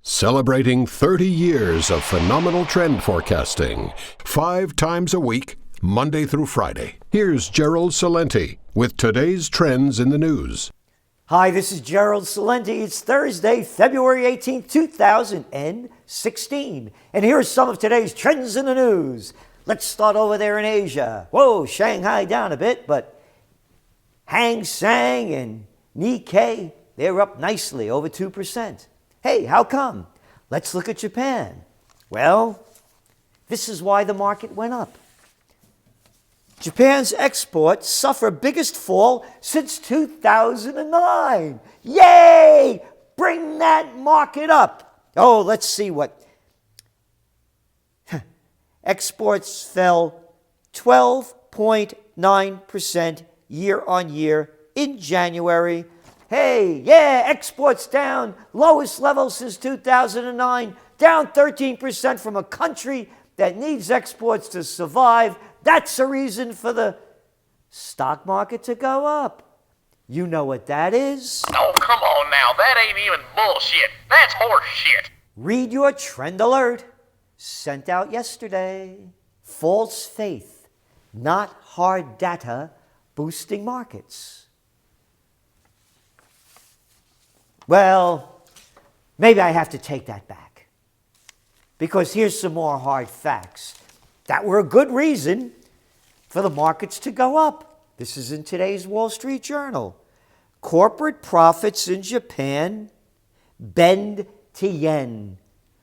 Celebrating 30 years of phenomenal trend forecasting, 5 times a week, Monday through Friday. Here's Gerald Celente with today's trends in the news. Hi, this is Gerald Celente. It's Thursday, February 18th, 2016. And here are some of today's trends in the news. Let's start over there in Asia. Whoa, Shanghai down a bit, but Hang Seng and Nikkei, they're up nicely, over 2%. Hey, how come? Let's look at Japan. Well, this is why the market went up. Japan's exports suffer biggest fall since 2009. Yay! Bring that market up. Oh, let's see what. Exports fell 12.9% year on year in January. Hey, yeah, exports down, lowest level since 2009, down 13% from a country that needs exports to survive. That's a reason for the stock market to go up. You know what that is? Oh, come on now, that ain't even bullshit. That's horse shit. Read your trend alert, sent out yesterday. False faith, not hard data, boosting markets. Well, maybe I have to take that back. Because here's some more hard facts that were a good reason for the markets to go up. This is in today's Wall Street Journal. Corporate profits in Japan bend to yen.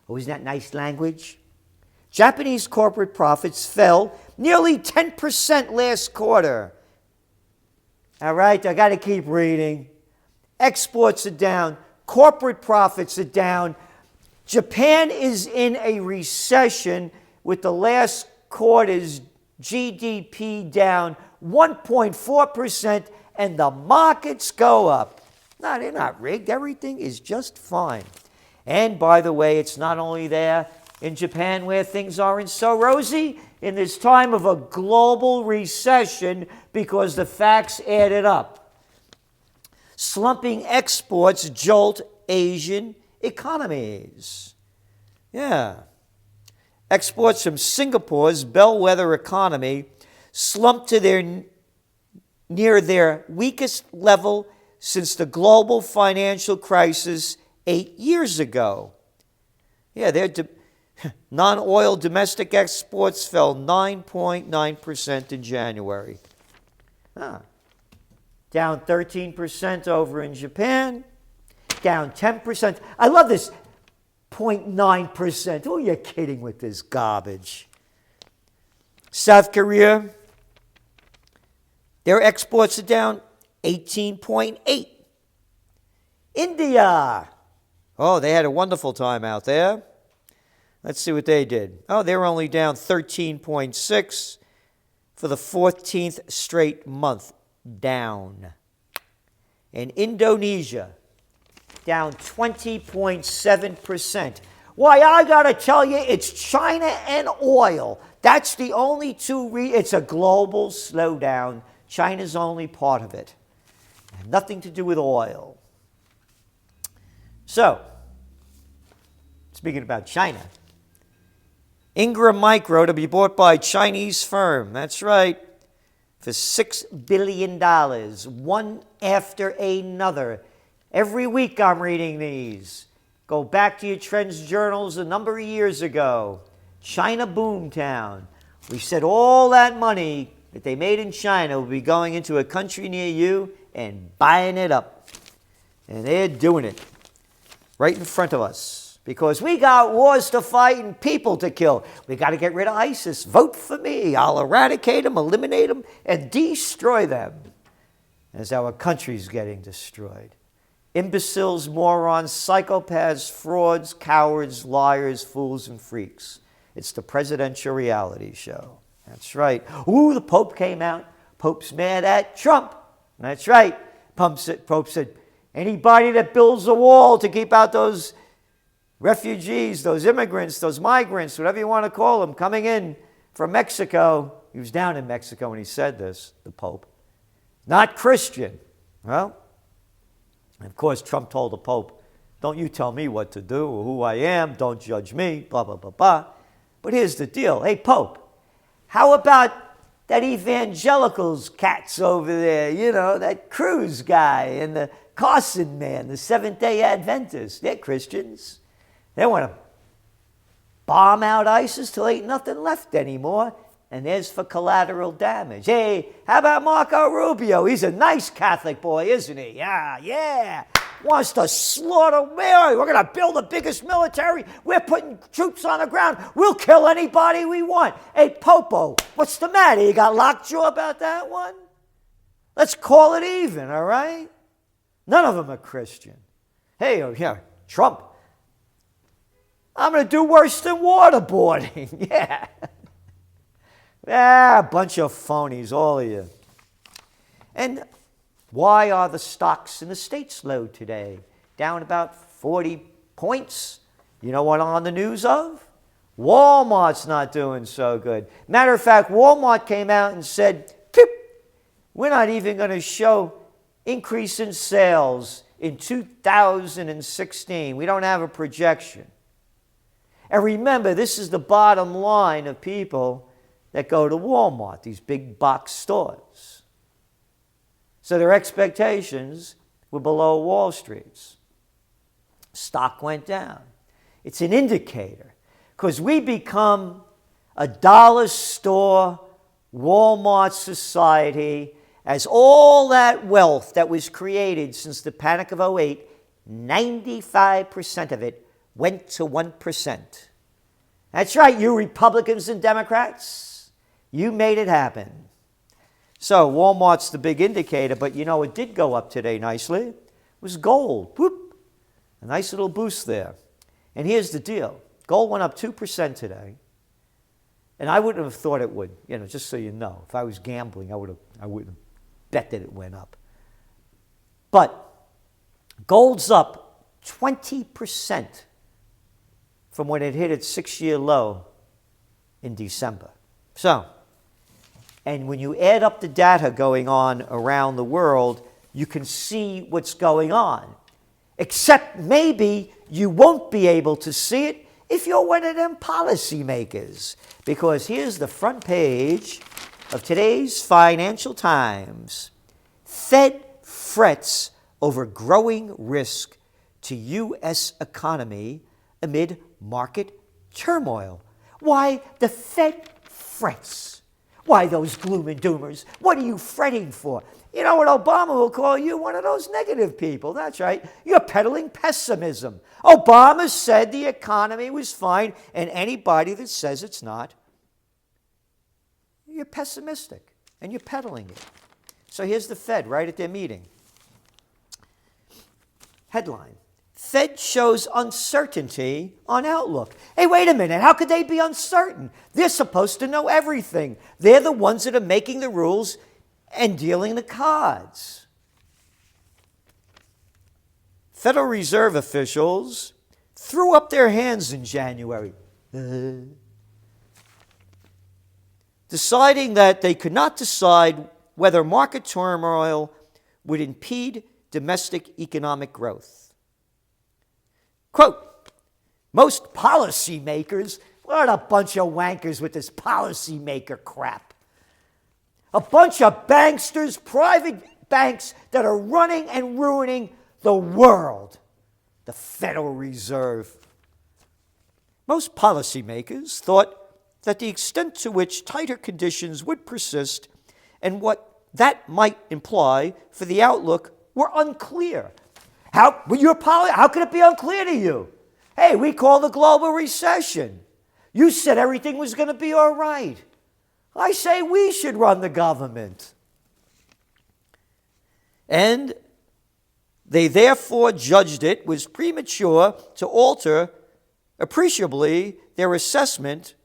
Oh, isn't that nice language? Japanese corporate profits fell nearly 10% last quarter. All right, I got to keep reading. Exports are down. Corporate profits are down. Japan is in a recession with the last quarter's GDP down 1.4%, and the markets go up. No, they're not rigged. Everything is just fine. And by the way, it's not only there in Japan where things aren't so rosy in this time of a global recession, because the facts added up. Slumping exports jolt Asian economies. Yeah. Exports from Singapore's bellwether economy slumped to near their weakest level since the global financial crisis 8 years ago. Yeah, their non-oil domestic exports fell 9.9% in January. Down 13% over in Japan, down 10%. I love this 0.9%. Oh, you're kidding with this garbage. South Korea, their exports are down 18.8%. India, oh, they had a wonderful time out there. Let's see what they did. Oh, they're only down 13.6% for the 14th straight month. Down. And Indonesia, down 20.7%. Why, I gotta tell you, it's China and oil. That's the only two it's a global slowdown. China's only part of it. Nothing to do with oil. So, speaking about China, Ingram Micro to be bought by Chinese firm. That's right. For $6 billion, one after another. Every week I'm reading these. Go back to your Trends journals a number of years ago. China Boomtown. We said all that money that they made in China will be going into a country near you and buying it up. And they're doing it right in front of us. Because we got wars to fight and people to kill. We got to get rid of ISIS. Vote for me. I'll eradicate them, eliminate them, and destroy them. As our country's getting destroyed. Imbeciles, morons, psychopaths, frauds, cowards, liars, fools, and freaks. It's the presidential reality show. That's right. Ooh, the Pope came out. Pope's mad at Trump. That's right. Pope said, anybody that builds a wall to keep out those refugees, those immigrants, those migrants, whatever you want to call them, coming in from Mexico. He was down in Mexico when he said this, the Pope. Not Christian. Well, of course, Trump told the Pope, Don't you tell me what to do or who I am. Don't judge me, blah, blah, blah, blah. But here's the deal. Hey, Pope, how about that evangelicals cats over there, you know, that Cruz guy and the Carson man, the Seventh-day Adventists? They're Christians. They want to bomb out ISIS till ain't nothing left anymore. And there's for collateral damage. Hey, how about Marco Rubio? He's a nice Catholic boy, isn't he? Yeah. Wants to slaughter Mary. We're going to build the biggest military. We're putting troops on the ground. We'll kill anybody we want. Hey, Popo, what's the matter? You got lockjaw about that one? Let's call it even, all right? None of them are Christian. Hey, Trump, I'm going to do worse than waterboarding. Yeah. A bunch of phonies, all of you. And why are the stocks in the States low today? Down about 40 points. You know what I'm on the news of? Walmart's not doing so good. Matter of fact, Walmart came out and said, we're not even going to show increase in sales in 2016. We don't have a projection. And remember, this is the bottom line of people that go to Walmart, these big box stores. So their expectations were below Wall Street's. Stock went down. It's an indicator, because we become a dollar store, Walmart society, as all that wealth that was created since the Panic of '08, 95% of it went to 1%. That's right, you Republicans and Democrats. You made it happen. So Walmart's the big indicator, but you know it did go up today nicely. It was gold. Whoop. A nice little boost there. And here's the deal. Gold went up 2% today. And I wouldn't have thought it would, just so you know. If I was gambling, I wouldn't have bet that it went up. But gold's up 20% from when it hit its 6-year low in December. So, and when you add up the data going on around the world, you can see what's going on. Except maybe you won't be able to see it if you're one of them policymakers. Because here's the front page of today's Financial Times. Fed frets over growing risk to U.S. economy amid market turmoil. Why, the Fed frets. Why, those gloom and doomers? What are you fretting for? You know what, Obama will call you one of those negative people. That's right. You're peddling pessimism. Obama said the economy was fine, and anybody that says it's not, you're pessimistic, and you're peddling it. So here's the Fed right at their meeting. Headline: Fed shows uncertainty on outlook. Hey, wait a minute. How could they be uncertain? They're supposed to know everything. They're the ones that are making the rules and dealing the cards. Federal Reserve officials threw up their hands in January, deciding that they could not decide whether market turmoil would impede domestic economic growth. Quote, most policymakers, what a bunch of wankers with this policymaker crap. A bunch of banksters, private banks that are running and ruining the world. The Federal Reserve. Most policymakers thought that the extent to which tighter conditions would persist and what that might imply for the outlook were unclear. How could it be unclear to you? Hey, we call the global recession. You said everything was going to be all right. I say we should run the government. And they therefore judged it was premature to alter appreciably their assessment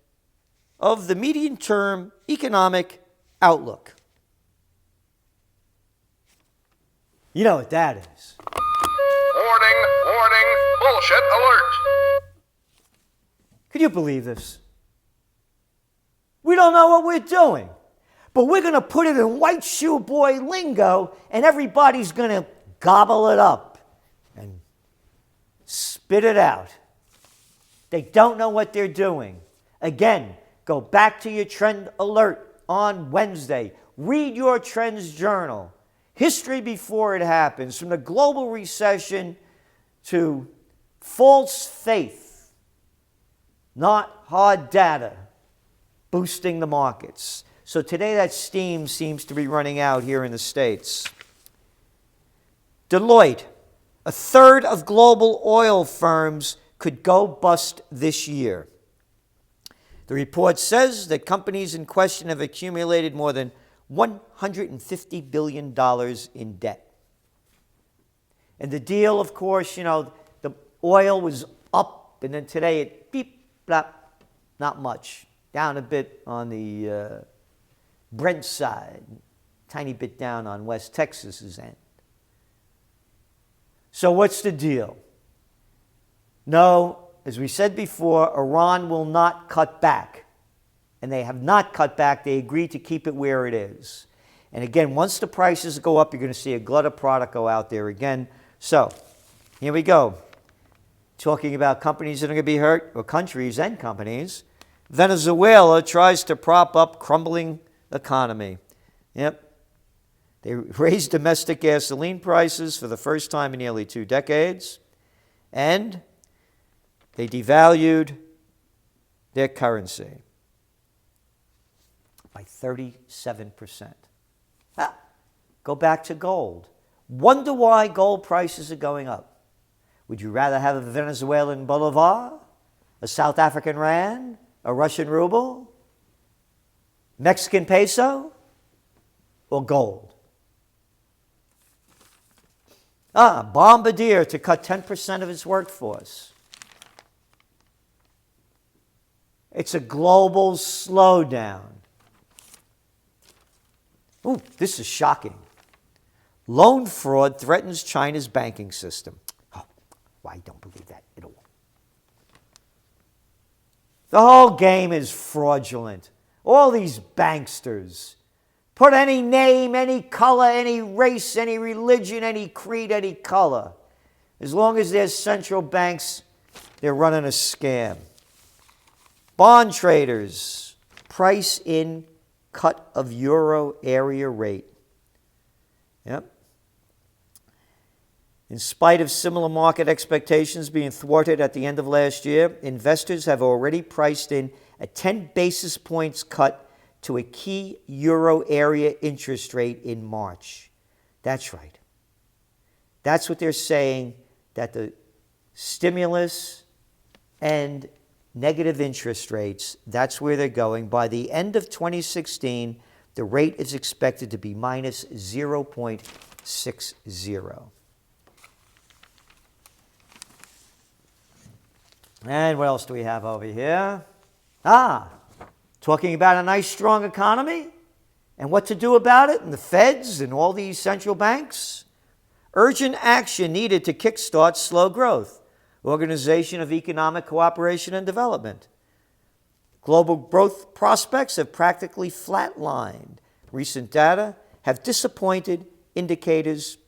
of the medium-term economic outlook. You know what that is. Warning, warning, bullshit alert. Can you believe this? We don't know what we're doing, but we're going to put it in white shoe boy lingo, and everybody's going to gobble it up and spit it out. They don't know what they're doing. Again, go back to your trend alert on Wednesday. Read your Trends Journal. History before it happens, from the global recession to false faith, not hard data, boosting the markets. So today that steam seems to be running out here in the States. Deloitte, a third of global oil firms could go bust this year. The report says that companies in question have accumulated more than $150 billion in debt. And the deal, of course, the oil was up, and then today it beep, blap, not much. Down a bit on the Brent side, tiny bit down on West Texas's end. So what's the deal? No, as we said before, Iran will not cut back. And they have not cut back. They agreed to keep it where it is. And again, once the prices go up, you're going to see a glut of product go out there again. So here we go. Talking about companies that are going to be hurt, or countries and companies. Venezuela tries to prop up crumbling economy. Yep. They raised domestic gasoline prices for the first time in nearly 2 decades. And they devalued their currency by 37%. Go back to gold. Wonder why gold prices are going up. Would you rather have a Venezuelan bolivar, a South African rand, a Russian ruble, Mexican peso, or gold? Bombardier to cut 10% of its workforce. It's a global slowdown. Ooh, this is shocking. Loan fraud threatens China's banking system. Oh, I don't believe that at all. The whole game is fraudulent. All these banksters. Put any name, any color, any race, any religion, any creed, any color. As long as there's central banks, they're running a scam. Bond traders price in cut of euro area rate. Yep. In spite of similar market expectations being thwarted at the end of last year, investors have already priced in a 10 basis points cut to a key euro area interest rate in March. That's right. That's what they're saying, that the stimulus and negative interest rates, that's where they're going. By the end of 2016, the rate is expected to be minus 0.60. And what else do we have over here? Talking about a nice, strong economy and what to do about it, and the feds and all these central banks. Urgent action needed to kickstart slow growth. Organization of Economic Cooperation and Development. Global growth prospects have practically flatlined. Recent data have disappointed indicators,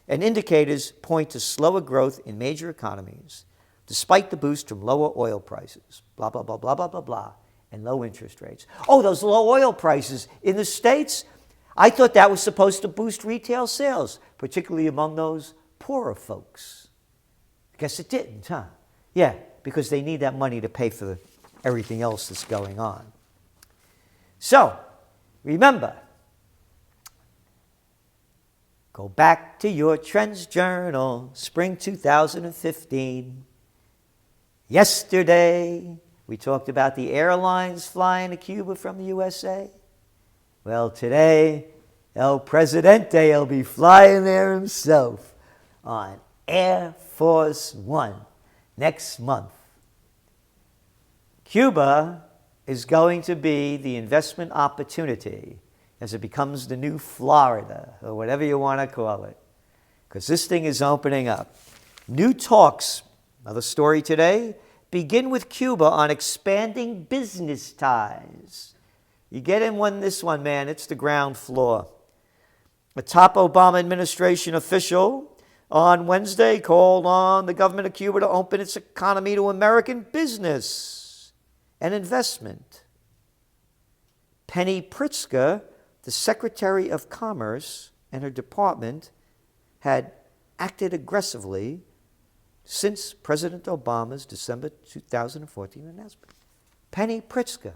and indicators point to slower growth in major economies, despite the boost from lower oil prices. Blah, blah, blah, blah, blah, blah, blah. And low interest rates. Oh, those low oil prices in the States, I thought that was supposed to boost retail sales, particularly among those poorer folks. I guess it didn't, huh? Yeah, because they need that money to pay for everything else that's going on. So, remember, go back to your Trends Journal, spring 2015. Yesterday, we talked about the airlines flying to Cuba from the USA. Well, today, El Presidente will be flying there himself on Air Force One next month. Cuba is going to be the investment opportunity as it becomes the new Florida, or whatever you want to call it, because this thing is opening up. New talks, another story today, begin with Cuba on expanding business ties. You get in this one, man, it's the ground floor. A top Obama administration official on Wednesday called on the government of Cuba to open its economy to American business and investment. Penny Pritzker, the Secretary of Commerce, and her department had acted aggressively since President Obama's December 2014 announcement. Penny Pritzker,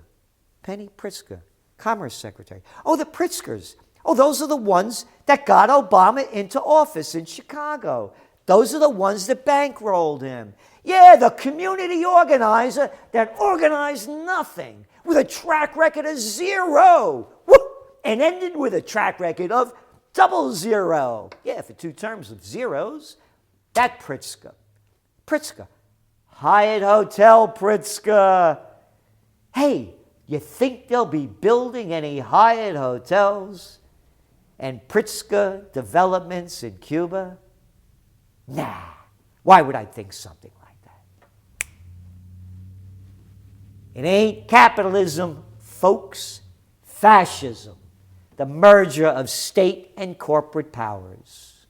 Commerce Secretary. Oh, the Pritzkers. Oh, those are the ones that got Obama into office in Chicago. Those are the ones that bankrolled him. Yeah, the community organizer that organized nothing with a track record of 0. Woo! And ended with a track record of 00. Yeah, for 2 terms of zeros. That Pritzker. Hyatt Hotel Pritzker. Hey, you think they'll be building any Hyatt hotels and Pritzker developments in Cuba? Nah. Why would I think something like that? It ain't capitalism, folks. Fascism. The merger of state and corporate powers.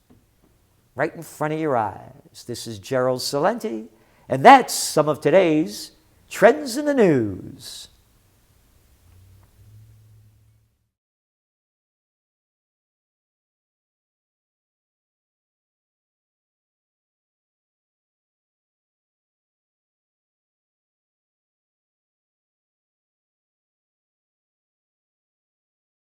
Right in front of your eyes. This is Gerald Celente, and that's some of today's Trends in the News.